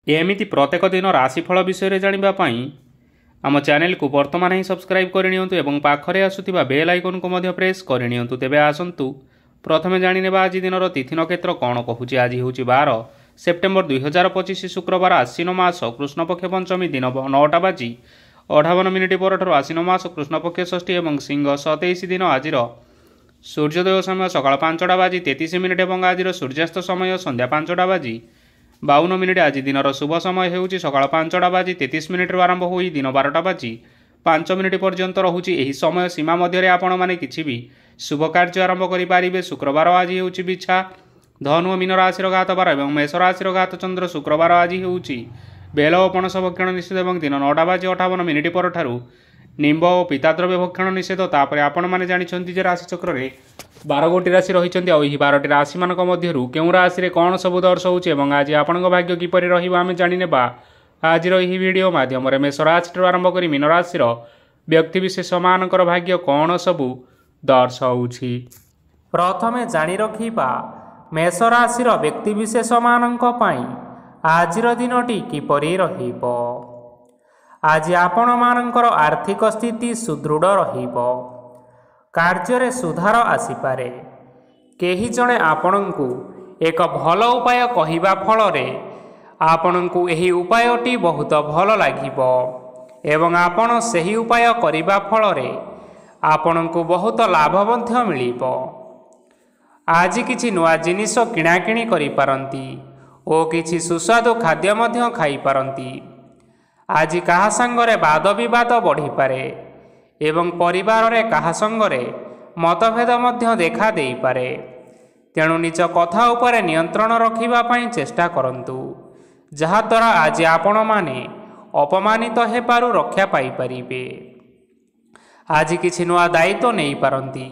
एमिति प्रत्येक दिन राशिफल विषय जानिबा पई आम चैनल को वर्तमान ही सब्सक्राइब करनियंतु एवं पाखरे आसुथिबा बेल आइकन को मध्य प्रेस करनियंतु। तेबे आसंतु प्रथमे जानिनेबा आज दिनर तिथि नक्षत्र कौन कहूछि। आज हेउछि 12 सेप्टेम्बर 2025 शुक्रवार आश्विन मास कृष्णपक्ष पंचमी दिन 9टा बाजी 58 मिनिट परठारु आश्विन मास कृष्णपक्ष षष्ठी एवं सिंह 27 दिन। आज सूर्योदय समय सकाळ 5टा बाजी 33 मिनिट एवं आज सूर्यास्त समय संध्या 5टा बाजी 52 मिनिट। आज दिनर शुभ समय हेउछि सकाळ 5टा बाजी 33 मिनिट आरंभ होई दिन 12टा बाजी 5 मिनिट पर्यंत रहुछि। एही समय सीमा मध्य आपण माने किछि भी शुभ कार्य आरंभ करि पारिबे। शुक्रवार आज हेउछि बिछा धनु मीन राशि घात बार एवं मेष राशि घात चंद्र। शुक्रवार आज हेउछि बेल ओ पणस भक्षण निषेध एवं दिन 9टा बाजी 58 मिनिट परठारु निम्ब और पिताद्रव्य भक्षण निषेध। तापर आपण माने जानिछन्ति जे राशि चक्र रे 12 गोटी राशि रहिछन्ति। आ एही 12टी राशि मानक मध्यरु केउ राशि रे कोन सब दर्शाउछि एवं आज आपणक भाग्य किपरि रहिबो आमे जानिनेबा आज एही वीडियो माध्यम रे। मेष राशि आरंभ करी मीन राशि रो व्यक्ति विशेष मानकर भाग्य कोन सब दर्शाउछि। प्रथमे जानि रखिबा मेष राशि रो व्यक्ति विशेष मानक पई आजिर दिनटी किपरि रहिबो। आज आपण मानकर आर्थिक स्थिति सुदृढ़ रहिबो। कार्य सुधार आसीपारे। केही जणे आपणंकु एक भल उपाय कहिबा फलरे आपणंकु एही उपायटी बहुत भल लागिबो एवं आपण सेही उपाय करिबा फलरे आपणंकु बहुत लाभ मध्य मिलिबो। आज किछि नुआ जिनिस किणाकिणी करि पारंती ओ किछि सुस्वादु खाद्य मध्य खाई पारंती। आज कहा संगरे वाद विवाद बढ़ी पारे एवं परिवार रे कहा संगरे मतभेद मध्य देखा देई पारे। तेणु निज कथा उपरे नियंत्रण रखिबा पई चेष्टा करंतु, जहा द्वारा आज आपण माने अपमानित हेपारु रक्षा पाई परिबे। आज किछि नुआ दायित्व नेई पारंती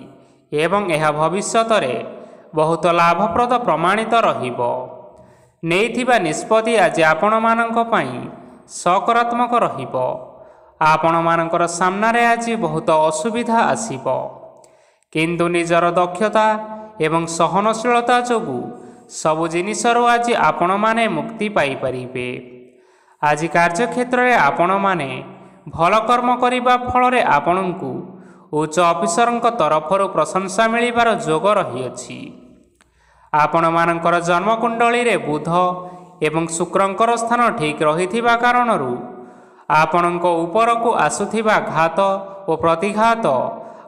एवं एहा भविष्यत रे बहुत लाभप्रद प्रमाणित रहिबो। नेइथिबा निष्पत्ति आज आपण मानक पई सकारात्मक रहिबो। आपण मानकर सामना रे आज बहुत असुविधा आसीबो, किंतु निजर दक्षता एवं सहनशीलता जोगु सबु जिनिसरु आज आपण माने मुक्ति पाई परिबे। आज कार्य क्षेत्र रे आपण माने भल कर्म करिबा फल रे आपणंकु उच्च अफिसरंक तरफरु प्रशंसा मिलिबार जोग रहिअछि। आपण मानकर जन्म कुंडली रे बुध एवं शुक्रंकर स्थान ठीक रहिथिबा कारणरु आपणंक उपरकु आसुथिबा घात और प्रतिघात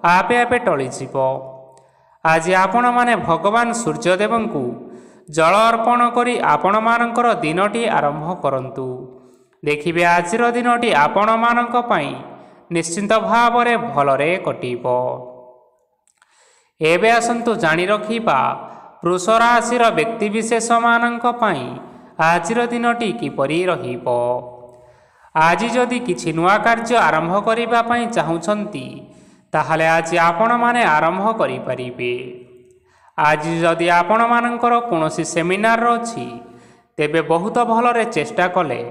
आपे आपे टळिजिबो। आज आपण माने भगवान सूर्यदेवंकु जल अर्पण करी आपण मानकर दिनटी आरंभ करंतु। देखिबे आजिर दिनटी आपण मानक पई निश्चिंत भावरे भलरे कटिबो। एबे आसंतु जानि रखिबा वृष राशिर व्यक्ति विशेष मानक पई आजिर दिनटी किपरि रहिबो। आज जदि किछि नुआ कार्य आरंभ करिबा पई चाहुछंती ताहाले आज आपण माने आरंभ करि परिबे। आज जदि आपण मानकर कोनोसी सेमिनार अछि तेबे बहुत भलरे चेष्टा कले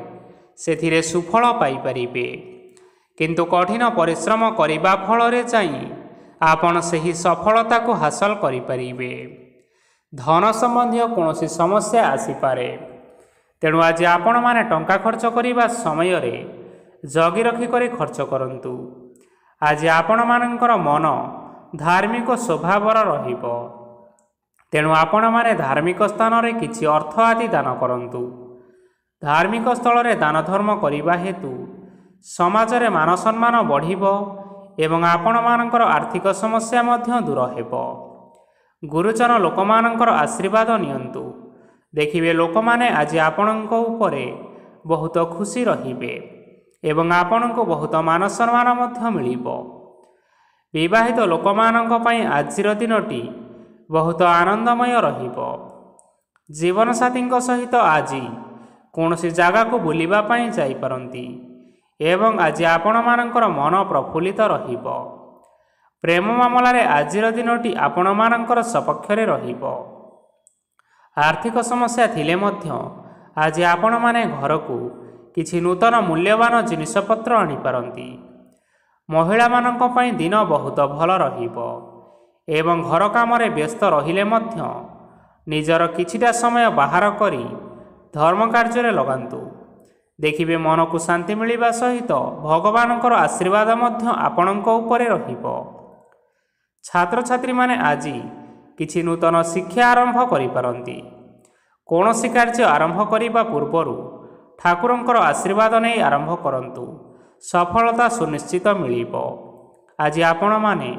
सेथिरे सुफल पाई परिबे, किंतु कठिन परिश्रम करिबा फलरे जाई आपण सही सफलता को हासिल करि परिबे। धन संबंधी कोनोसी समस्या आसी पारे, तेणु आज आपण माने टंका खर्च करिबा समय रे जगी रखी करी खर्च करंतु। आज आपण मानकर मन धार्मिक स्वभावर रहिबो, तेणु आपण माने धार्मिक स्थान रे किछि अर्थ आदि दान करंतु। धार्मिक स्थल रे दान धर्म करिबा हेतु समाज रे मान सम्मान बढ़िबो एवं आपण मानकर आर्थिक समस्या मध्य दूर हेबो। गुरुजन लोक मानकर आशीर्वाद नियंतु। देखिबे लोक माने आज आपणक उपरे बहुत खुशी रहिबे एवं आपणक बहुत मान सम्मान मध्य मिलिबो। विवाहित लोक मानक पई आजिर दिनटी बहुत आनंदमय रहिबो। जीवन साथींक सहित आज कोनोसी जागा को बुलिबा पई जाई परंती एवं आज आपण मानकर मन प्रफुल्लित रहिबो। प्रेम मामला रे आजिर दिनटी आपण मानकर सपक्ष रे रहिबो। आर्थिक समस्या थिले मध्य आज आपण माने घर को किछि नूतन मूल्यवान जिनिसपत्र आनी पारंती। महिला मानक पई दिन बहुत भल रहिबो एवं घर काम रे व्यस्त रहिले मध्य निजर किछिटा समय बाहर करी धर्म कार्य रे लगांतु। ଦେଖିବେ ମନକୁ ଶାନ୍ତି ମିଳିବା ସହିତ ଭଗବାନଙ୍କର ଆଶୀର୍ବାଦ ମଧ୍ୟ ଆପଣଙ୍କ ଉପରେ ରହିବ। ଛାତ୍ରଛାତ୍ରୀମାନେ ଆଜି କିଛି ନୂତନ ଶିକ୍ଷା ଆରମ୍ଭ କରିପାରନ୍ତି। କୌଣସି କାର୍ଯ୍ୟ ଆରମ୍ଭ କରିବା ପୂର୍ବରୁ ଠାକୁରଙ୍କର ଆଶୀର୍ବାଦ ନେଇ ଆରମ୍ଭ କରନ୍ତୁ। ସଫଳତା ସୁନିଶ୍ଚିତ ମିଳିବ। ଆଜି ଆପଣମାନେ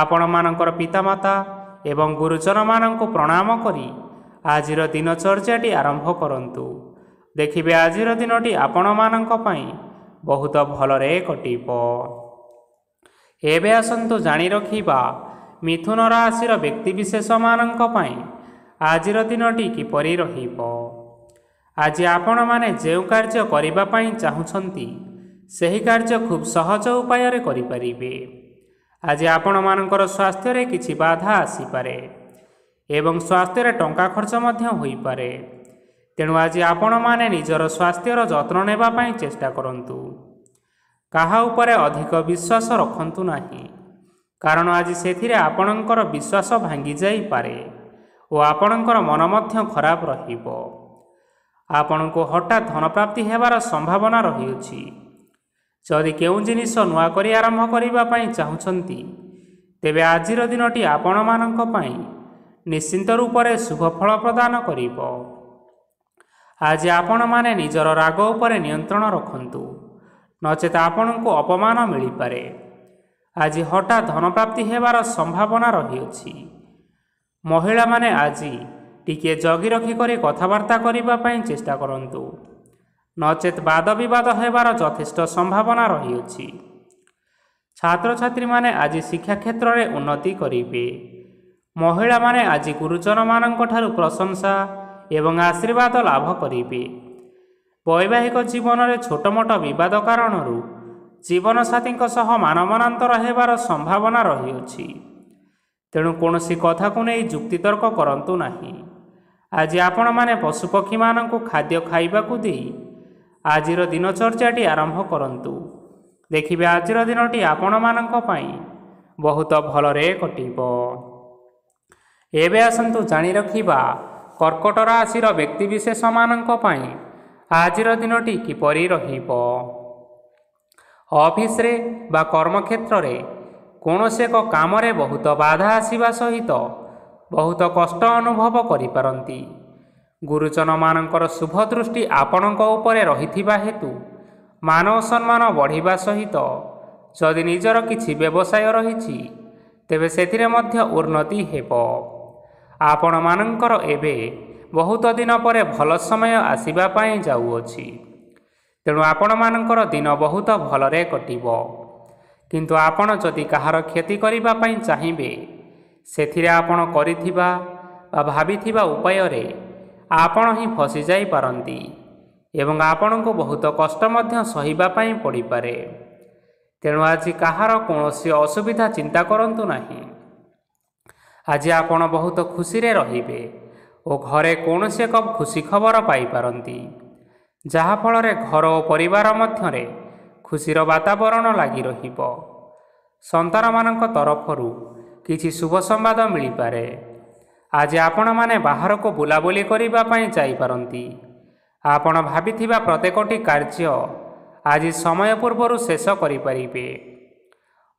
ଆପଣମାନଙ୍କର ପିତାମାତା ଏବଂ ଗୁରୁଜନମାନଙ୍କୁ ପ୍ରଣାମ କରି ଆଜିର ଦିନଚର୍ଯ୍ୟାଟି ଆରମ୍ଭ କରନ୍ତୁ। ଦେଖିବେ ଆଜିର ଦିନଟି ଆପଣମାନଙ୍କ ପାଇଁ ବହୁତ ଭଲରେ କଟିବ। ଏବେ ଆସନ୍ତୁ ଜାଣି ରଖିବା ମିଥୁନ ରାଶିର ବ୍ୟକ୍ତିବିଶେଷମାନଙ୍କ ପାଇଁ ଆଜିର ଦିନଟି କିପରି ରହିବ। ଆଜି ଆପଣମାନେ ଯେଉଁ କାର୍ଯ୍ୟ କରିବା ପାଇଁ ଚାହୁଁଛନ୍ତି ସେହି କାର୍ଯ୍ୟ ଖୁବ୍ ସହଜ ଉପାୟରେ କରିପାରିବେ। ଆଜି ଆପଣମାନଙ୍କର ସ୍ୱାସ୍ଥ୍ୟରେ କିଛି ବାଧା ଆସିପାରେ ଏବଂ ସ୍ୱାସ୍ଥ୍ୟରେ ଟଙ୍କା ଖର୍ଚ୍ଚ ମଧ୍ୟ ହୋଇପାରେ। ତେଣୁ ଆଜି ଆପଣମାନେ ନିଜର ସ୍ୱାସ୍ଥ୍ୟର ଯତ୍ନ ନେବା ପାଇଁ ଚେଷ୍ଟା କରନ୍ତୁ। କାହା ଉପରେ ଅଧିକ ବିଶ୍ୱାସ ରଖନ୍ତୁ ନାହିଁ, କାରଣ ଆଜି ସେଥିରେ ଆପଣଙ୍କର ବିଶ୍ୱାସ ଭାଙ୍ଗି ଯାଇପାରେ ଓ ଆପଣଙ୍କର ମନ ମଧ୍ୟ ଖରାପ ରହିବ। ଆପଣଙ୍କୁ ହଠାତ୍ ଧନପ୍ରାପ୍ତି ହେବାର ସମ୍ଭାବନା ରହିଅଛି। ଯଦି କେଉଁ ଜିନିଷ ନୂଆ କରି ଆରମ୍ଭ କରିବା ପାଇଁ ଚାହୁଁଛନ୍ତି ତେବେ ଆଜିର ଦିନଟି ଆପଣମାନଙ୍କ ପାଇଁ ନିଶ୍ଚିନ୍ତ ରୂପରେ ଶୁଭ ଫଳ ପ୍ରଦାନ କରିବ। ଆଜି ଆପଣମାନେ ନିଜର ରାଗ ଉପରେ ନିୟନ୍ତ୍ରଣ ରଖନ୍ତୁ, ନଚେତ୍ ଆପଣଙ୍କୁ ଅପମାନ ମିଳିପାରେ। ଆଜି ହଠାତ୍ ଧନପ୍ରାପ୍ତି ହେବାର ସମ୍ଭାବନା ରହିଅଛି। ମହିଳାମାନେ ଆଜି ଟିକିଏ ଜଗି ରଖି କରି କଥାବାର୍ତ୍ତା କରିବା ପାଇଁ ଚେଷ୍ଟା କରନ୍ତୁ, ନଚେତ୍ ବାଦ ବିବାଦ ହେବାର ଯଥେଷ୍ଟ ସମ୍ଭାବନା ରହିଅଛି। ଛାତ୍ରଛାତ୍ରୀମାନେ ଆଜି ଶିକ୍ଷା କ୍ଷେତ୍ରରେ ଉନ୍ନତି କରିବେ। ମହିଳାମାନେ ଆଜି ଗୁରୁଜନମାନଙ୍କ ଠାରୁ ପ୍ରଶଂସା ଏବଂ ଆଶୀର୍ବାଦ ଲାଭ କରିବେ। ବୈବାହିକ ଜୀବନରେ ଛୋଟମୋଟ ବିବାଦ କାରଣରୁ ଜୀବନସାଥୀଙ୍କ ସହ ମାନମନାନ୍ତର ହେବାର ସମ୍ଭାବନା ରହିଅଛି। ତେଣୁ କୌଣସି କଥାକୁ ନେଇ ଯୁକ୍ତିତର୍କ କରନ୍ତୁ ନାହିଁ। ଆଜି ଆପଣମାନେ ପଶୁପକ୍ଷୀମାନଙ୍କୁ ଖାଦ୍ୟ ଖାଇବାକୁ ଦେଇ ଆଜିର ଦିନଚର୍ଯ୍ୟାଟି ଆରମ୍ଭ କରନ୍ତୁ। ଦେଖିବେ ଆଜିର ଦିନଟି ଆପଣମାନଙ୍କ ପାଇଁ ବହୁତ ଭଲରେ କଟିବ। ଏବେ ଆସନ୍ତୁ ଜାଣି ରଖିବା କର୍କଟ ରାଶିର ବ୍ୟକ୍ତିବିଶେଷମାନଙ୍କ ପାଇଁ ଆଜିର ଦିନଟି କିପରି ରହିବ। ଅଫିସରେ ବା କର୍ମକ୍ଷେତ୍ରରେ କୌଣସି ଏକ କାମରେ ବହୁତ ବାଧା ଆସିବା ସହିତ ବହୁତ କଷ୍ଟ ଅନୁଭବ କରିପାରନ୍ତି। ଗୁରୁଜନମାନଙ୍କର ଶୁଭ ଦୃଷ୍ଟି ଆପଣଙ୍କ ଉପରେ ରହିଥିବା ହେତୁ ମାନ ଓ ସମ୍ମାନ ବଢ଼ିବା ସହିତ ଯଦି ନିଜର କିଛି ବ୍ୟବସାୟ ରହିଛି ତେବେ ସେଥିରେ ମଧ୍ୟ ଉନ୍ନତି ହେବ। ଆପଣମାନଙ୍କର ଏବେ ବହୁତ ଦିନ ପରେ ଭଲ ସମୟ ଆସିବା ପାଇଁ ଯାଉଅଛି। ତେଣୁ ଆପଣମାନଙ୍କର ଦିନ ବହୁତ ଭଲରେ କଟିବ। କିନ୍ତୁ ଆପଣ ଯଦି କାହାର କ୍ଷତି କରିବା ପାଇଁ ଚାହିଁବେ ସେଥିରେ ଆପଣ କରିଥିବା ବା ଭାବିଥିବା ଉପାୟରେ ଆପଣ ହିଁ ଫସି ଯାଇପାରନ୍ତି ଏବଂ ଆପଣଙ୍କୁ ବହୁତ କଷ୍ଟ ମଧ୍ୟ ସହିବା ପାଇଁ ପଡ଼ିପାରେ। ତେଣୁ ଆଜି କାହାର କୌଣସି ଅସୁବିଧା ଚିନ୍ତା କରନ୍ତୁ ନାହିଁ। ଆଜି ଆପଣ ବହୁତ ଖୁସିରେ ରହିବେ ଓ ଘରେ କୌଣସି ଏକ ଖୁସି ଖବର ପାଇପାରନ୍ତି, ଯାହାଫଳରେ ଘର ଓ ପରିବାର ମଧ୍ୟରେ ଖୁସିର ବାତାବରଣ ଲାଗି ରହିବ। ସନ୍ତାନମାନଙ୍କ ତରଫରୁ କିଛି ଶୁଭ ସମ୍ବାଦ ମିଳିପାରେ। ଆଜି ଆପଣମାନେ ବାହାରକୁ ବୁଲାବୁଲି କରିବା ପାଇଁ ଯାଇପାରନ୍ତି। ଆପଣ ଭାବିଥିବା ପ୍ରତ୍ୟେକଟି କାର୍ଯ୍ୟ ଆଜି ସମୟ ପୂର୍ବରୁ ଶେଷ କରିପାରିବେ।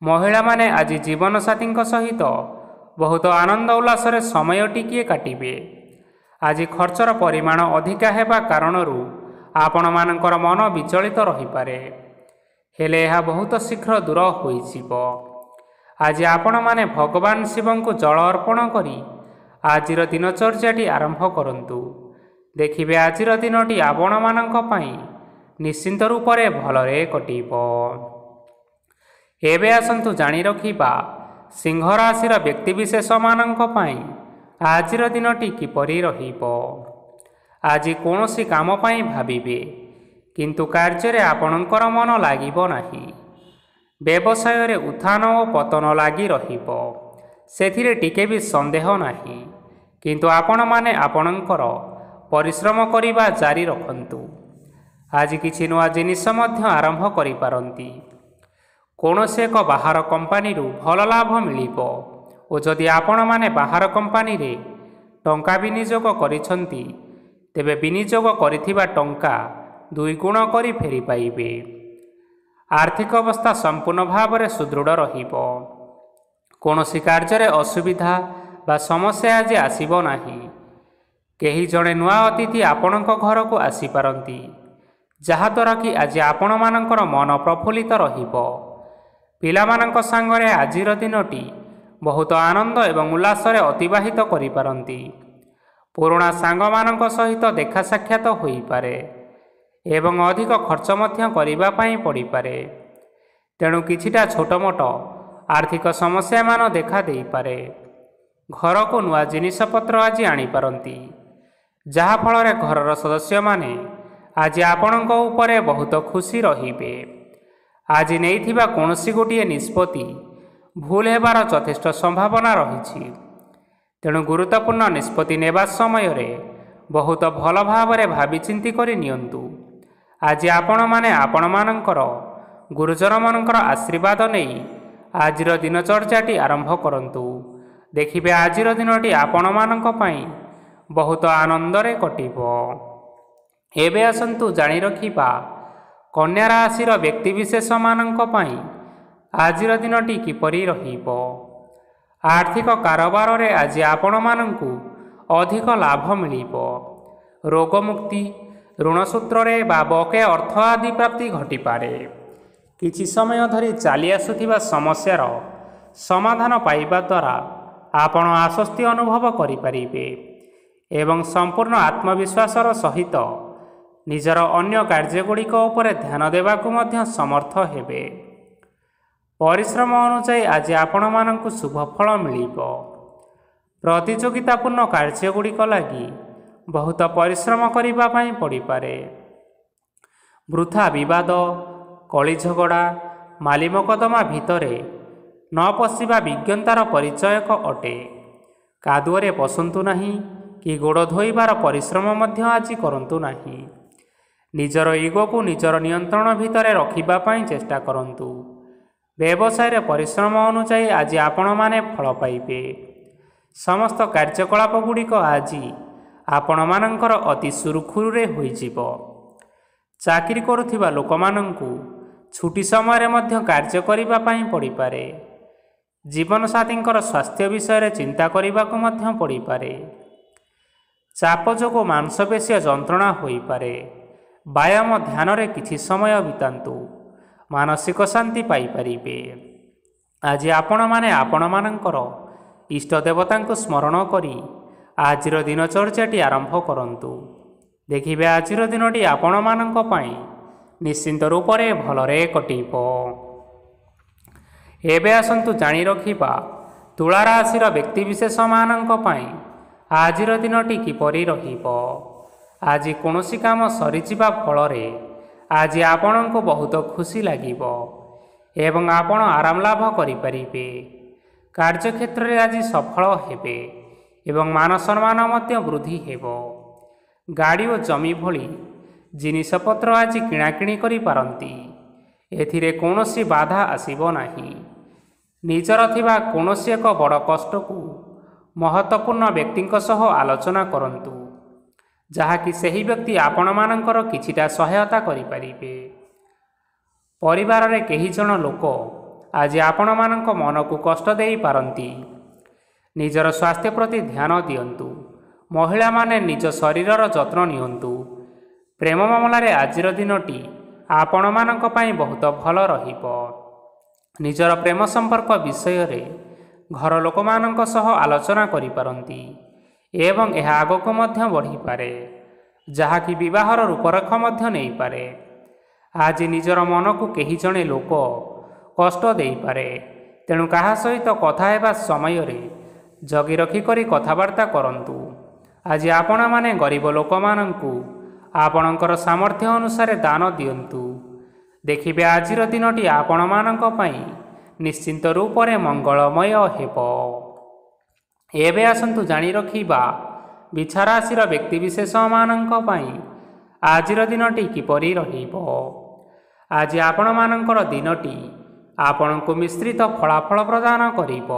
ମହିଳାମାନେ ଆଜି ଜୀବନସାଥୀଙ୍କ ସହିତ ବହୁତ ଆନନ୍ଦ ଉଲ୍ଲାସରେ ସମୟ ଟିକିଏ କାଟିବେ। ଆଜି ଖର୍ଚ୍ଚର ପରିମାଣ ଅଧିକା ହେବା କାରଣରୁ ଆପଣମାନଙ୍କର ମନ ବିଚଳିତ ରହିପାରେ, ହେଲେ ଏହା ବହୁତ ଶୀଘ୍ର ଦୂର ହୋଇଯିବ। ଆଜି ଆପଣମାନେ ଭଗବାନ ଶିବଙ୍କୁ ଜଳ ଅର୍ପଣ କରି ଆଜିର ଦିନଚର୍ଯ୍ୟାଟି ଆରମ୍ଭ କରନ୍ତୁ। ଦେଖିବେ ଆଜିର ଦିନଟି ଆପଣମାନଙ୍କ ପାଇଁ ନିଶ୍ଚିନ୍ତ ରୂପରେ ଭଲରେ କଟିବ। ଏବେ ଆସନ୍ତୁ ଜାଣି ରଖିବା ସିଂହ ରାଶିର ବ୍ୟକ୍ତିବିଶେଷମାନଙ୍କ ପାଇଁ ଆଜିର ଦିନଟି କିପରି ରହିବ। ଆଜି କୌଣସି କାମ ପାଇଁ ଭାବିବେ, କିନ୍ତୁ କାର୍ଯ୍ୟରେ ଆପଣଙ୍କର ମନ ଲାଗିବ ନାହିଁ। ବ୍ୟବସାୟରେ ଉତ୍ଥାନ ଓ ପତନ ଲାଗି ରହିବ, ସେଥିରେ ଟିକେ ବି ସନ୍ଦେହ ନାହିଁ। କିନ୍ତୁ ଆପଣମାନେ ଆପଣଙ୍କର ପରିଶ୍ରମ କରିବା ଜାରି ରଖନ୍ତୁ। ଆଜି କିଛି ନୂଆ ଜିନିଷ ମଧ୍ୟ ଆରମ୍ଭ କରିପାରନ୍ତି। କୌଣସି ଏକ ବାହାର କମ୍ପାନୀରୁ ଭଲ ଲାଭ ମିଳିବ ଓ ଯଦି ଆପଣମାନେ ବାହାର କମ୍ପାନୀରେ ଟଙ୍କା ବିନିଯୋଗ କରିଛନ୍ତି ତେବେ ବିନିଯୋଗ କରିଥିବା ଟଙ୍କା ଦୁଇଗୁଣ କରି ଫେରି ପାଇବେ। ଆର୍ଥିକ ଅବସ୍ଥା ସମ୍ପୂର୍ଣ୍ଣ ଭାବରେ ସୁଦୃଢ଼ ରହିବ। କୌଣସି କାର୍ଯ୍ୟରେ ଅସୁବିଧା ବା ସମସ୍ୟା ଆଜି ଆସିବ ନାହିଁ। କେହି ଜଣେ ନୂଆ ଅତିଥି ଆପଣଙ୍କ ଘରକୁ ଆସିପାରନ୍ତି, ଯାହାଦ୍ୱାରା କି ଆଜି ଆପଣମାନଙ୍କର ମନ ପ୍ରଫୁଲ୍ଲିତ ରହିବ। ପିଲାମାନଙ୍କ ସାଙ୍ଗରେ ଆଜିର ଦିନଟି ବହୁତ ଆନନ୍ଦ ଏବଂ ଉଲ୍ଲାସରେ ଅତିବାହିତ କରିପାରନ୍ତି। ପୁରୁଣା ସାଙ୍ଗମାନଙ୍କ ସହିତ ଦେଖା ସାକ୍ଷାତ ହୋଇପାରେ ଏବଂ ଅଧିକ ଖର୍ଚ୍ଚ ମଧ୍ୟ କରିବା ପାଇଁ ପଡ଼ିପାରେ। ତେଣୁ କିଛିଟା ଛୋଟମୋଟ ଆର୍ଥିକ ସମସ୍ୟାମାନ ଦେଖା ଦେଇପାରେ। ଘରକୁ ନୂଆ ଜିନିଷପତ୍ର ଆଜି ଆଣିପାରନ୍ତି, ଯାହାଫଳରେ ଘରର ସଦସ୍ୟମାନେ ଆଜି ଆପଣଙ୍କ ଉପରେ ବହୁତ ଖୁସି ରହିବେ। ଆଜି ନେଇଥିବା କୌଣସି ଗୋଟିଏ ନିଷ୍ପତ୍ତି ଭୁଲ ହେବାର ଯଥେଷ୍ଟ ସମ୍ଭାବନା ରହିଛି। ତେଣୁ ଗୁରୁତ୍ୱପୂର୍ଣ୍ଣ ନିଷ୍ପତ୍ତି ନେବା ସମୟରେ ବହୁତ ଭଲ ଭାବରେ ଭାବିଚିନ୍ତି କରି ନିଅନ୍ତୁ। ଆଜି ଆପଣମାନେ ଆପଣମାନଙ୍କର ଗୁରୁଜନମାନଙ୍କର ଆଶୀର୍ବାଦ ନେଇ ଆଜିର ଦିନଚର୍ଯ୍ୟାଟି ଆରମ୍ଭ କରନ୍ତୁ। ଦେଖିବେ ଆଜିର ଦିନଟି ଆପଣମାନଙ୍କ ପାଇଁ ବହୁତ ଆନନ୍ଦରେ କଟିବ। ଏବେ ଆସନ୍ତୁ ଜାଣି ରଖିବା କନ୍ୟା ରାଶିର ବ୍ୟକ୍ତିବିଶେଷମାନଙ୍କ ପାଇଁ ଆଜିର ଦିନଟି କିପରି ରହିବ। ଆର୍ଥିକ କାରବାରରେ ଆଜି ଆପଣମାନଙ୍କୁ ଅଧିକ ଲାଭ ମିଳିବ। ରୋଗମୁକ୍ତି, ଋଣ ସୂତ୍ରରେ ବା ବକେୟା ଅର୍ଥ ଆଦି ପ୍ରାପ୍ତି ଘଟିପାରେ। କିଛି ସମୟ ଧରି ଚାଲି ଆସୁଥିବା ସମସ୍ୟାର ସମାଧାନ ପାଇବା ଦ୍ୱାରା ଆପଣ ଆଶ୍ୱସ୍ତି ଅନୁଭବ କରିପାରିବେ ଏବଂ ସମ୍ପୂର୍ଣ୍ଣ ଆତ୍ମବିଶ୍ୱାସର ସହିତ ନିଜର ଅନ୍ୟ କାର୍ଯ୍ୟଗୁଡ଼ିକ ଉପରେ ଧ୍ୟାନ ଦେବାକୁ ମଧ୍ୟ ସମର୍ଥ ହେବେ। ପରିଶ୍ରମ ଅନୁଯାୟୀ ଆଜି ଆପଣମାନଙ୍କୁ ଶୁଭଫଳ ମିଳିବ। ପ୍ରତିଯୋଗିତାପୂର୍ଣ୍ଣ କାର୍ଯ୍ୟଗୁଡ଼ିକ ଲାଗି ବହୁତ ପରିଶ୍ରମ କରିବା ପାଇଁ ପଡ଼ିପାରେ। ବୃଥା ବିବାଦ, କଳିଝଗଡ଼ା, ମାଲିମକଦ୍ଦମା ଭିତରେ ନ ପଶିବା ବିଜ୍ଞତାର ପରିଚୟକ ଅଟେ। କାଦୁଅରେ ପଶନ୍ତୁ ନାହିଁ କି ଗୋଡ଼ ଧୋଇବାର ପରିଶ୍ରମ ମଧ୍ୟ ଆଜି କରନ୍ତୁ ନାହିଁ। ନିଜର ଇଗୋକୁ ନିଜର ନିୟନ୍ତ୍ରଣ ଭିତରେ ରଖିବା ପାଇଁ ଚେଷ୍ଟା କରନ୍ତୁ। ବ୍ୟବସାୟରେ ପରିଶ୍ରମ ଅନୁଯାୟୀ ଆଜି ଆପଣମାନେ ଫଳ ପାଇବେ। ସମସ୍ତ କାର୍ଯ୍ୟକଳାପଗୁଡ଼ିକ ଆଜି ଆପଣମାନଙ୍କର ଅତି ସୁରୁଖୁରୁରେ ହୋଇଯିବ। ଚାକିରି କରୁଥିବା ଲୋକମାନଙ୍କୁ ଛୁଟି ସମୟରେ ମଧ୍ୟ କାର୍ଯ୍ୟ କରିବା ପାଇଁ ପଡ଼ିପାରେ। ଜୀବନସାଥୀଙ୍କର ସ୍ୱାସ୍ଥ୍ୟ ବିଷୟରେ ଚିନ୍ତା କରିବାକୁ ମଧ୍ୟ ପଡ଼ିପାରେ। ଚାପ ଯୋଗୁଁ ମାଂସପେଶୀୟ ଯନ୍ତ୍ରଣା ହୋଇପାରେ। ବ୍ୟାୟାମ ଧ୍ୟାନରେ କିଛି ସମୟ ବିତାନ୍ତୁ, ମାନସିକ ଶାନ୍ତି ପାଇପାରିବେ। ଆଜି ଆପଣମାନେ ଆପଣମାନଙ୍କର ଇଷ୍ଟ ଦେବତାଙ୍କୁ ସ୍ମରଣ କରି ଆଜିର ଦିନଚର୍ଯ୍ୟାଟି ଆରମ୍ଭ କରନ୍ତୁ। ଦେଖିବେ ଆଜିର ଦିନଟି ଆପଣମାନଙ୍କ ପାଇଁ ନିଶ୍ଚିନ୍ତ ରୂପରେ ଭଲରେ କଟିବ। ଏବେ ଆସନ୍ତୁ ଜାଣି ରଖିବା ତୁଳା ରାଶିର ବ୍ୟକ୍ତିବିଶେଷମାନଙ୍କ ପାଇଁ ଆଜିର ଦିନଟି କିପରି ରହିବ। ଆଜି କୌଣସି କାମ ସରିଯିବା ଫଳରେ ଆଜି ଆପଣଙ୍କୁ ବହୁତ ଖୁସି ଲାଗିବ ଏବଂ ଆପଣ ଆରାମ ଲାଭ କରିପାରିବେ। କାର୍ଯ୍ୟକ୍ଷେତ୍ରରେ ଆଜି ସଫଳ ହେବେ ଏବଂ ମାନ ସମ୍ମାନ ମଧ୍ୟ ବୃଦ୍ଧି ହେବ। ଗାଡ଼ି ଓ ଜମି ଭଳି ଜିନିଷପତ୍ର ଆଜି କିଣାକିଣି କରିପାରନ୍ତି। ଏଥିରେ କୌଣସି ବାଧା ଆସିବ ନାହିଁ। ନିଜର ଥିବା କୌଣସି ଏକ ବଡ଼ କଷ୍ଟକୁ ମହତ୍ତ୍ୱପୂର୍ଣ୍ଣ ବ୍ୟକ୍ତିଙ୍କ ସହ ଆଲୋଚନା କରନ୍ତୁ, ଯାହାକି ସେହି ବ୍ୟକ୍ତି ଆପଣମାନଙ୍କର କିଛିଟା ସହାୟତା କରିପାରିବେ। ପରିବାରରେ କେହି ଜଣ ଲୋକ ଆଜି ଆପଣମାନଙ୍କ ମନକୁ କଷ୍ଟ ଦେଇପାରନ୍ତି। ନିଜର ସ୍ୱାସ୍ଥ୍ୟ ପ୍ରତି ଧ୍ୟାନ ଦିଅନ୍ତୁ। ମହିଳାମାନେ ନିଜ ଶରୀରର ଯତ୍ନ ନିଅନ୍ତୁ। ପ୍ରେମ ମାମଲାରେ ଆଜିର ଦିନଟି ଆପଣମାନଙ୍କ ପାଇଁ ବହୁତ ଭଲ ରହିବ। ନିଜର ପ୍ରେମ ସମ୍ପର୍କ ବିଷୟରେ ଘର ଲୋକମାନଙ୍କ ସହ ଆଲୋଚନା କରିପାରନ୍ତି ଏବଂ ଏହା ଆଗକୁ ମଧ୍ୟ ବଢ଼ିପାରେ, ଯାହାକି ବିବାହର ରୂପରେଖ ମଧ୍ୟ ନେଇପାରେ। ଆଜି ନିଜର ମନକୁ କେହି ଜଣେ ଲୋକ କଷ୍ଟ ଦେଇପାରେ, ତେଣୁ କାହା ସହିତ କଥା ହେବା ସମୟରେ ଜଗି ରଖିକରି କଥାବାର୍ତ୍ତା କରନ୍ତୁ। ଆଜି ଆପଣମାନେ ଗରିବ ଲୋକମାନଙ୍କୁ ଆପଣଙ୍କର ସାମର୍ଥ୍ୟ ଅନୁସାରେ ଦାନ ଦିଅନ୍ତୁ। ଦେଖିବେ ଆଜିର ଦିନଟି ଆପଣମାନଙ୍କ ପାଇଁ ନିଶ୍ଚିନ୍ତ ରୂପରେ ମଙ୍ଗଳମୟ ହେବ। ଏବେ ଆସନ୍ତୁ ଜାଣି ରଖିବା ବିଛା ରାଶିର ବ୍ୟକ୍ତିବିଶେଷମାନଙ୍କ ପାଇଁ ଆଜିର ଦିନଟି କିପରି ରହିବ। ଆଜି ଆପଣମାନଙ୍କର ଦିନଟି ଆପଣଙ୍କୁ ମିଶ୍ରିତ ଫଳାଫଳ ପ୍ରଦାନ କରିବ।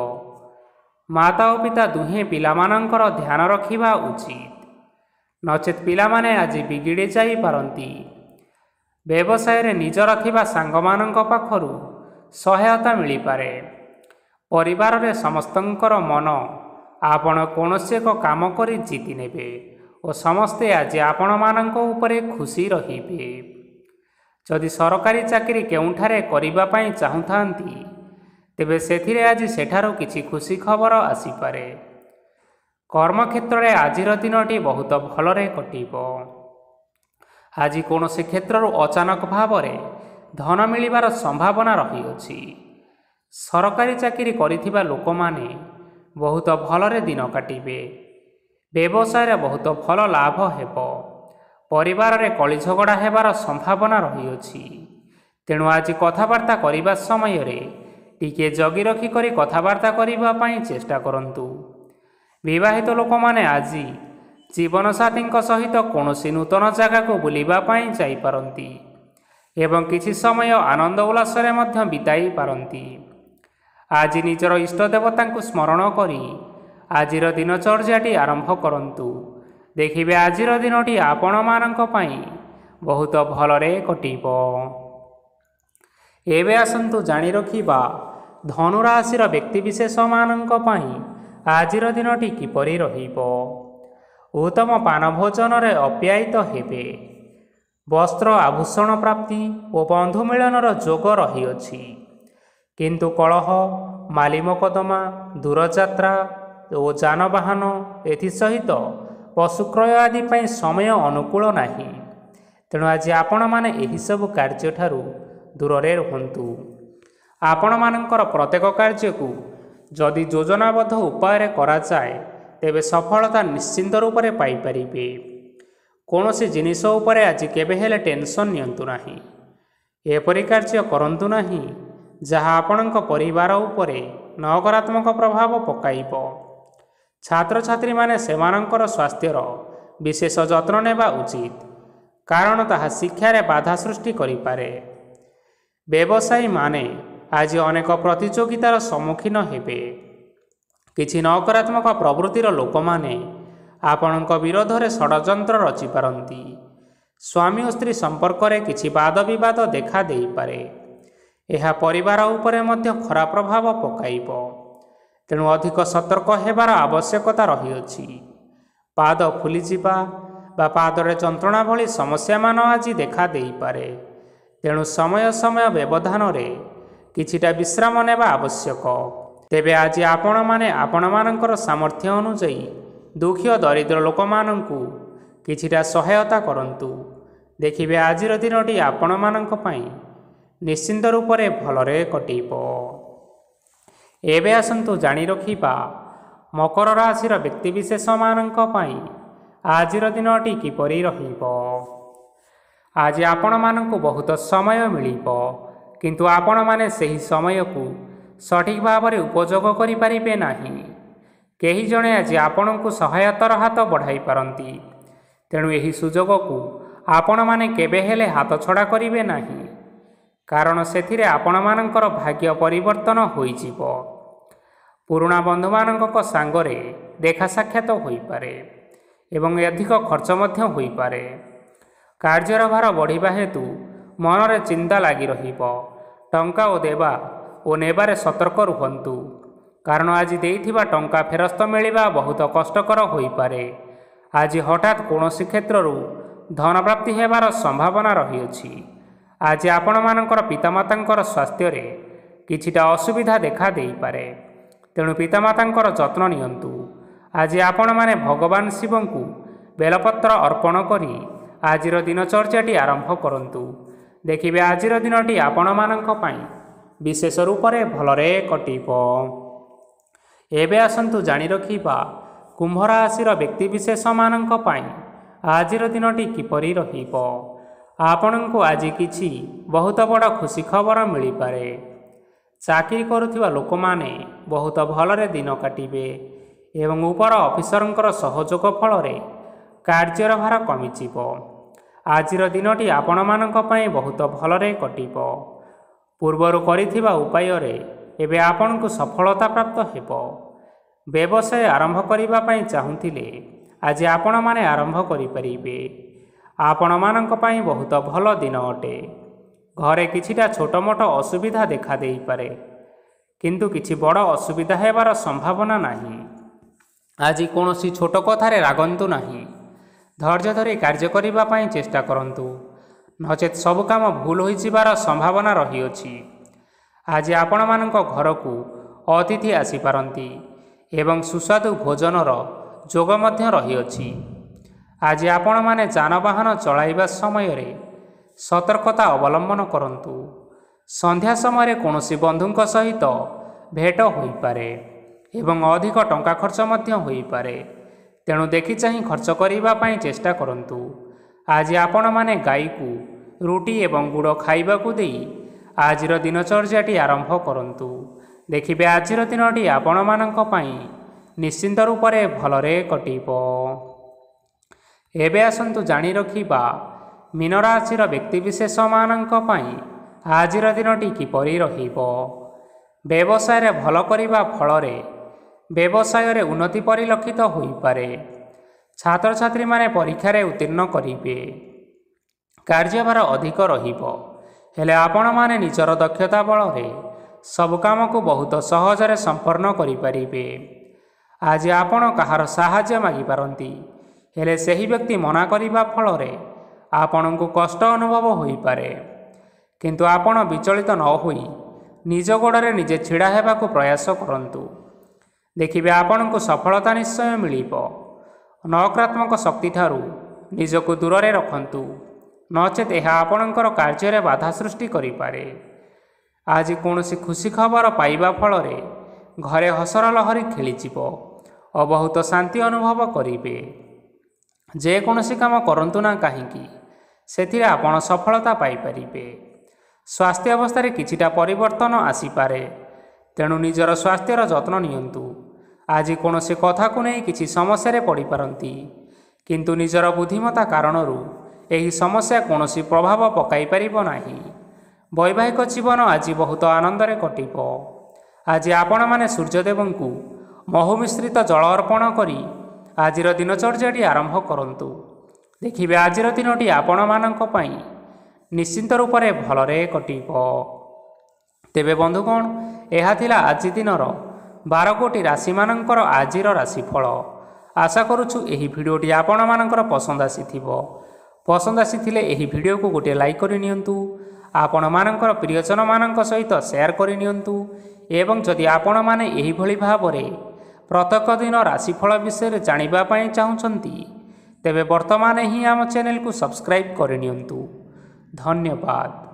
ମାତା ଓ ପିତା ଦୁହେଁ ପିଲାମାନଙ୍କର ଧ୍ୟାନ ରଖିବା ଉଚିତ, ନଚେତ୍ ପିଲାମାନେ ଆଜି ବିଗିଡ଼ି ଯାଇପାରନ୍ତି। ବ୍ୟବସାୟରେ ନିଜର ଥିବା ସାଙ୍ଗମାନଙ୍କ ପାଖରୁ ସହାୟତା ମିଳିପାରେ। ପରିବାରରେ ସମସ୍ତଙ୍କର ମନ ଆପଣ କୌଣସି ଏକ କାମ କରି ଜିତି ନେବେ ଓ ସମସ୍ତେ ଆଜି ଆପଣମାନଙ୍କ ଉପରେ ଖୁସି ରହିବେ। ଯଦି ସରକାରୀ ଚାକିରି କେଉଁଠାରେ କରିବା ପାଇଁ ଚାହୁଁଥାନ୍ତି, ତେବେ ସେଥିରେ ଆଜି ସେଠାରୁ କିଛି ଖୁସି ଖବର ଆସିପାରେ। କର୍ମକ୍ଷେତ୍ରରେ ଆଜିର ଦିନଟି ବହୁତ ଭଲରେ କଟିବ। ଆଜି କୌଣସି କ୍ଷେତ୍ରରୁ ଅଚାନକ ଭାବରେ ଧନ ମିଳିବାର ସମ୍ଭାବନା ରହିଅଛି। ସରକାରୀ ଚାକିରି କରିଥିବା ଲୋକମାନେ ବହୁତ ଭଲରେ ଦିନ କାଟିବେ। ବ୍ୟବସାୟରେ ବହୁତ ଭଲ ଲାଭ ହେବ। ପରିବାରରେ କଳିଝଗଡ଼ା ହେବାର ସମ୍ଭାବନା ରହିଅଛି। ତେଣୁ ଆଜି କଥାବାର୍ତ୍ତା କରିବା ସମୟରେ ଟିକିଏ ଜଗି ରଖି କରି କଥାବାର୍ତ୍ତା କରିବା ପାଇଁ ଚେଷ୍ଟା କରନ୍ତୁ। ବିବାହିତ ଲୋକମାନେ ଆଜି ଜୀବନସାଥୀଙ୍କ ସହିତ କୌଣସି ନୂତନ ଜାଗାକୁ ବୁଲିବା ପାଇଁ ଯାଇପାରନ୍ତି ଏବଂ କିଛି ସମୟ ଆନନ୍ଦ ଉଲ୍ଲାସରେ ମଧ୍ୟ ବିତାଇ ପାରନ୍ତି। ଆଜି ନିଜର ଇଷ୍ଟ ଦେବତାଙ୍କୁ ସ୍ମରଣ କରି ଆଜିର ଦିନଚର୍ଯ୍ୟାଟି ଆରମ୍ଭ କରନ୍ତୁ। ଦେଖିବେ ଆଜିର ଦିନଟି ଆପଣମାନଙ୍କ ପାଇଁ ବହୁତ ଭଲରେ କଟିବ। ଏବେ ଆସନ୍ତୁ ଜାଣି ରଖିବା ଧନୁ ରାଶିର ବ୍ୟକ୍ତିବିଶେଷମାନଙ୍କ ପାଇଁ ଆଜିର ଦିନଟି କିପରି ରହିବ। ଉତ୍ତମ ପାନ ଭୋଜନରେ ଅପ୍ୟାୟିତ ହେବେ। ବସ୍ତ୍ର ଆଭୂଷଣ ପ୍ରାପ୍ତି ଓ ବନ୍ଧୁ ମିଳନର ଯୋଗ ରହିଅଛି। କିନ୍ତୁ କଳହ, ମାଲି ମକଦ୍ଦମା, ଦୂରଯାତ୍ରା ଓ ଯାନବାହନ ଏଥିସହିତ ପଶୁକ୍ରୟ ଆଦି ପାଇଁ ସମୟ ଅନୁକୂଳ ନାହିଁ। ତେଣୁ ଆଜି ଆପଣମାନେ ଏହିସବୁ କାର୍ଯ୍ୟଠାରୁ ଦୂରରେ ରୁହନ୍ତୁ। ଆପଣମାନଙ୍କର ପ୍ରତ୍ୟେକ କାର୍ଯ୍ୟକୁ ଯଦି ଯୋଜନାବଦ୍ଧ ଉପାୟରେ କରାଯାଏ, ତେବେ ସଫଳତା ନିଶ୍ଚିନ୍ତ ରୂପରେ ପାଇପାରିବେ। କୌଣସି ଜିନିଷ ଉପରେ ଆଜି କେବେ ହେଲେ ଟେନସନ୍ ନିଅନ୍ତୁ ନାହିଁ। ଏପରି କାର୍ଯ୍ୟ କରନ୍ତୁ ନାହିଁ ଯାହା ଆପଣଙ୍କ ପରିବାର ଉପରେ ନକାରାତ୍ମକ ପ୍ରଭାବ ପକାଇବ। ଛାତ୍ରଛାତ୍ରୀମାନେ ସେମାନଙ୍କର ସ୍ୱାସ୍ଥ୍ୟର ବିଶେଷ ଯତ୍ନ ନେବା ଉଚିତ, କାରଣ ତାହା ଶିକ୍ଷାରେ ବାଧା ସୃଷ୍ଟି କରିପାରେ। ବ୍ୟବସାୟୀମାନେ ଆଜି ଅନେକ ପ୍ରତିଯୋଗିତାର ସମ୍ମୁଖୀନ ହେବେ। କିଛି ନକାରାତ୍ମକ ପ୍ରବୃତ୍ତିର ଲୋକମାନେ ଆପଣଙ୍କ ବିରୋଧରେ ଷଡ଼ଯନ୍ତ୍ର ରଚିପାରନ୍ତି। ସ୍ୱାମୀ ଓ ସ୍ତ୍ରୀ ସମ୍ପର୍କରେ କିଛି ବାଦ ବିବାଦ ଦେଖା ଦେଇପାରେ। ଏହା ପରିବାର ଉପରେ ମଧ୍ୟ ଖରାପ ପ୍ରଭାବ ପକାଇବ। ତେଣୁ ଅଧିକ ସତର୍କ ହେବାର ଆବଶ୍ୟକତା ରହିଅଛି। ପାଦ ଫୁଲିଯିବା ବା ପାଦରେ ଯନ୍ତ୍ରଣା ଭଳି ସମସ୍ୟାମାନ ଆଜି ଦେଖା ଦେଇପାରେ। ତେଣୁ ସମୟ ସମୟ ବ୍ୟବଧାନରେ କିଛିଟା ବିଶ୍ରାମ ନେବା ଆବଶ୍ୟକ। ତେବେ ଆଜି ଆପଣମାନେ ଆପଣମାନଙ୍କର ସାମର୍ଥ୍ୟ ଅନୁଯାୟୀ ଦୁଃଖୀ ଓ ଦରିଦ୍ର ଲୋକମାନଙ୍କୁ କିଛିଟା ସହାୟତା କରନ୍ତୁ। ଦେଖିବେ ଆଜିର ଦିନଟି ଆପଣମାନଙ୍କ ପାଇଁ ନିଶ୍ଚିନ୍ତ ରୂପରେ ଭଲରେ କଟିବ। ଏବେ ଆସନ୍ତୁ ଜାଣି ରଖିବା ମକର ରାଶିର ବ୍ୟକ୍ତିବିଶେଷମାନଙ୍କ ପାଇଁ ଆଜିର ଦିନଟି କିପରି ରହିବ। ଆଜି ଆପଣମାନଙ୍କୁ ବହୁତ ସମୟ ମିଳିବ, କିନ୍ତୁ ଆପଣମାନେ ସେହି ସମୟକୁ ସଠିକ୍ ଭାବରେ ଉପଯୋଗ କରିପାରିବେ ନାହିଁ। କେହି ଜଣେ ଆଜି ଆପଣଙ୍କୁ ସହାୟତାର ହାତ ବଢ଼ାଇ ପାରନ୍ତି। ତେଣୁ ଏହି ସୁଯୋଗକୁ ଆପଣମାନେ କେବେ ହେଲେ ହାତଛଡ଼ା କରିବେ ନାହିଁ, କାରଣ ସେଥିରେ ଆପଣମାନଙ୍କର ଭାଗ୍ୟ ପରିବର୍ତ୍ତନ ହୋଇଯିବ। ପୁରୁଣା ବନ୍ଧୁମାନଙ୍କ ସାଙ୍ଗରେ ଦେଖା ସାକ୍ଷାତ ହୋଇପାରେ ଏବଂ ଅଧିକ ଖର୍ଚ୍ଚ ମଧ୍ୟ ହୋଇପାରେ। କାର୍ଯ୍ୟର ଭାର ବଢ଼ିବା ହେତୁ ମନରେ ଚିନ୍ତା ଲାଗି ରହିବ। ଟଙ୍କା ଦେବା ଓ ନେବାରେ ସତର୍କ ରୁହନ୍ତୁ, କାରଣ ଆଜି ଦେଇଥିବା ଟଙ୍କା ଫେରସ୍ତ ମିଳିବା ବହୁତ କଷ୍ଟକର ହୋଇପାରେ। ଆଜି ହଠାତ୍ କୌଣସି କ୍ଷେତ୍ରରୁ ଧନପ୍ରାପ୍ତି ହେବାର ସମ୍ଭାବନା ରହିଅଛି। ଆଜି ଆପଣମାନଙ୍କର ପିତାମାତାଙ୍କର ସ୍ୱାସ୍ଥ୍ୟରେ କିଛିଟା ଅସୁବିଧା ଦେଖା ଦେଇପାରେ। ତେଣୁ ପିତାମାତାଙ୍କର ଯତ୍ନ ନିଅନ୍ତୁ। ଆଜି ଆପଣମାନେ ଭଗବାନ ଶିବଙ୍କୁ ବେଲପତ୍ର ଅର୍ପଣ କରି ଆଜିର ଦିନଚର୍ଯ୍ୟାଟି ଆରମ୍ଭ କରନ୍ତୁ। ଦେଖିବେ ଆଜିର ଦିନଟି ଆପଣମାନଙ୍କ ପାଇଁ ବିଶେଷ ରୂପରେ ଭଲରେ କଟିବ। ଏବେ ଆସନ୍ତୁ ଜାଣି ରଖିବା କୁମ୍ଭ ରାଶିର ବ୍ୟକ୍ତିବିଶେଷମାନଙ୍କ ପାଇଁ ଆଜିର ଦିନଟି କିପରି ରହିବ। ଆପଣଙ୍କୁ ଆଜି କିଛି ବହୁତ ବଡ଼ ଖୁସି ଖବର ମିଳିପାରେ। ଚାକିରି କରୁଥିବା ଲୋକମାନେ ବହୁତ ଭଲରେ ଦିନ କାଟିବେ ଏବଂ ଉପର ଅଫିସରଙ୍କର ସହଯୋଗ ଫଳରେ କାର୍ଯ୍ୟର ଭାର କମିଯିବ। ଆଜିର ଦିନଟି ଆପଣମାନଙ୍କ ପାଇଁ ବହୁତ ଭଲରେ କଟିବ। ପୂର୍ବରୁ କରିଥିବା ଉପାୟରେ ଏବେ ଆପଣଙ୍କୁ ସଫଳତା ପ୍ରାପ୍ତ ହେବ। ବ୍ୟବସାୟ ଆରମ୍ଭ କରିବା ପାଇଁ ଚାହୁଁଥିଲେ ଆଜି ଆପଣମାନେ ଆରମ୍ଭ କରିପାରିବେ। ଆପଣମାନଙ୍କ ପାଇଁ ବହୁତ ଭଲ ଦିନ ଅଟେ। ଘରେ କିଛିଟା ଛୋଟ ମୋଟ ଅସୁବିଧା ଦେଖା ଦେଇପାରେ, କିନ୍ତୁ କିଛି ବଡ଼ ଅସୁବିଧା ହେବାର ସମ୍ଭାବନା ନାହିଁ। ଆଜି କୌଣସି ଛୋଟ କଥାରେ ରାଗନ୍ତୁ ନାହିଁ। ଧୈର୍ଯ୍ୟ ଧରି କାର୍ଯ୍ୟ କରିବା ପାଇଁ ଚେଷ୍ଟା କରନ୍ତୁ, ନଚେତ୍ ସବୁ କାମ ଭୁଲ ହୋଇଯିବାର ସମ୍ଭାବନା ରହିଅଛି। ଆଜି ଆପଣମାନଙ୍କ ଘରକୁ ଅତିଥି ଆସିପାରନ୍ତି ଏବଂ ସୁସ୍ୱାଦୁ ଭୋଜନର ଯୋଗ ମଧ୍ୟ ରହିଅଛି। ଆଜି ଆପଣମାନେ ଯାନବାହନ ଚଳାଇବା ସମୟରେ ସତର୍କତା ଅବଲମ୍ବନ କରନ୍ତୁ। ସନ୍ଧ୍ୟା ସମୟରେ କୌଣସି ବନ୍ଧୁଙ୍କ ସହିତ ଭେଟ ହୋଇପାରେ ଏବଂ ଅଧିକ ଟଙ୍କା ଖର୍ଚ୍ଚ ମଧ୍ୟ ହୋଇପାରେ, ତେଣୁ ଦେଖିଚାହିଁ ଖର୍ଚ୍ଚ କରିବା ପାଇଁ ଚେଷ୍ଟା କରନ୍ତୁ। ଆଜି ଆପଣମାନେ ଗାଈକୁ ରୁଟି ଏବଂ ଗୁଡ଼ ଖାଇବାକୁ ଦେଇ ଆଜିର ଦିନଚର୍ଯ୍ୟାଟି ଆରମ୍ଭ କରନ୍ତୁ। ଦେଖିବେ ଆଜିର ଦିନଟି ଆପଣମାନଙ୍କ ପାଇଁ ନିଶ୍ଚିନ୍ତ ରୂପରେ ଭଲରେ କଟିବ। ଏବେ ଆସନ୍ତୁ ଜାଣି ରଖିବା ମୀନ ରାଶିର ବ୍ୟକ୍ତିବିଶେଷମାନଙ୍କ ପାଇଁ ଆଜିର ଦିନଟି କିପରି ରହିବ। ବ୍ୟବସାୟରେ ଭଲ କରିବା ଫଳରେ ବ୍ୟବସାୟରେ ଉନ୍ନତି ପରିଲକ୍ଷିତ ହୋଇପାରେ। ଛାତ୍ରଛାତ୍ରୀମାନେ ପରୀକ୍ଷାରେ ଉତ୍ତୀର୍ଣ୍ଣ କରିବେ। କାର୍ଯ୍ୟଭାର ଅଧିକ ରହିବ, ହେଲେ ଆପଣମାନେ ନିଜର ଦକ୍ଷତା ବଳରେ ସବୁ କାମକୁ ବହୁତ ସହଜରେ ସମ୍ପନ୍ନ କରିପାରିବେ। ଆଜି ଆପଣ କାହାର ସାହାଯ୍ୟ ମାଗିପାରନ୍ତି, ହେଲେ ସେହି ବ୍ୟକ୍ତି ମନା କରିବା ଫଳରେ ଆପଣଙ୍କୁ କଷ୍ଟ ଅନୁଭବ ହୋଇପାରେ। କିନ୍ତୁ ଆପଣ ବିଚଳିତ ନ ହୋଇ ନିଜ ଗୋଡ଼ରେ ନିଜେ ଛିଡ଼ା ହେବାକୁ ପ୍ରୟାସ କରନ୍ତୁ। ଦେଖିବେ ଆପଣଙ୍କୁ ସଫଳତା ନିଶ୍ଚୟ ମିଳିବ। ନକାରାତ୍ମକ ଶକ୍ତିଠାରୁ ନିଜକୁ ଦୂରରେ ରଖନ୍ତୁ, ନଚେତ୍ ଏହା ଆପଣଙ୍କର କାର୍ଯ୍ୟରେ ବାଧା ସୃଷ୍ଟି କରିପାରେ। ଆଜି କୌଣସି ଖୁସି ଖବର ପାଇବା ଫଳରେ ଘରେ ହସର ଲହରୀ ଖେଳିଯିବ ଓ ବହୁତ ଶାନ୍ତି ଅନୁଭବ କରିବେ। ଯେକୌଣସି କାମ କରନ୍ତୁ ନା କାହିଁକି, ସେଥିରେ ଆପଣ ସଫଳତା ପାଇପାରିବେ। ସ୍ୱାସ୍ଥ୍ୟ ଅବସ୍ଥାରେ କିଛିଟା ପରିବର୍ତ୍ତନ ଆସିପାରେ, ତେଣୁ ନିଜର ସ୍ୱାସ୍ଥ୍ୟର ଯତ୍ନ ନିଅନ୍ତୁ। ଆଜି କୌଣସି କଥାକୁ ନେଇ କିଛି ସମସ୍ୟାରେ ପଡ଼ିପାରନ୍ତି, କିନ୍ତୁ ନିଜର ବୁଦ୍ଧିମତ୍ତା କାରଣରୁ ଏହି ସମସ୍ୟା କୌଣସି ପ୍ରଭାବ ପକାଇପାରିବ ନାହିଁ। ବୈବାହିକ ଜୀବନ ଆଜି ବହୁତ ଆନନ୍ଦରେ କଟିବ। ଆଜି ଆପଣମାନେ ସୂର୍ଯ୍ୟଦେବଙ୍କୁ ମହୁ ମିଶ୍ରିତ ଜଳ ଅର୍ପଣ କରି ଆଜିର ଦିନଚର୍ଯ୍ୟାଟି ଆରମ୍ଭ କରନ୍ତୁ। ଦେଖିବେ ଆଜିର ଦିନଟି ଆପଣମାନଙ୍କ ପାଇଁ ନିଶ୍ଚିନ୍ତ ରୂପରେ ଭଲରେ କଟିବ। ତେବେ ବନ୍ଧୁଗଣ, ଏହା ଥିଲା ଆଜି ଦିନର 12 ଗୋଟି ରାଶିମାନଙ୍କର ଆଜିର ରାଶିଫଳ। ଆଶା କରୁଛୁ ଏହି ଭିଡ଼ିଓଟି ଆପଣମାନଙ୍କର ପସନ୍ଦ ଆସିଥିବ। ପସନ୍ଦ ଆସିଥିଲେ ଏହି ଭିଡ଼ିଓକୁ ଗୋଟିଏ ଲାଇକ୍ କରିନିଅନ୍ତୁ। ଆପଣମାନଙ୍କର ପ୍ରିୟଜନମାନଙ୍କ ସହିତ ସେୟାର କରିନିଅନ୍ତୁ ଏବଂ ଯଦି ଆପଣମାନେ ଏହିଭଳି ଭାବରେ ପ୍ରତ୍ୟେକ ଦିନ ରାଶିଫଳ ବିଷୟରେ ଜାଣିବା ପାଇଁ ଚାହୁଁଛନ୍ତି, ତେବେ ବର୍ତ୍ତମାନ ହିଁ ଆମ ଚ୍ୟାନେଲକୁ ସବସ୍କ୍ରାଇବ୍ କରିନିଅନ୍ତୁ। ଧନ୍ୟବାଦ।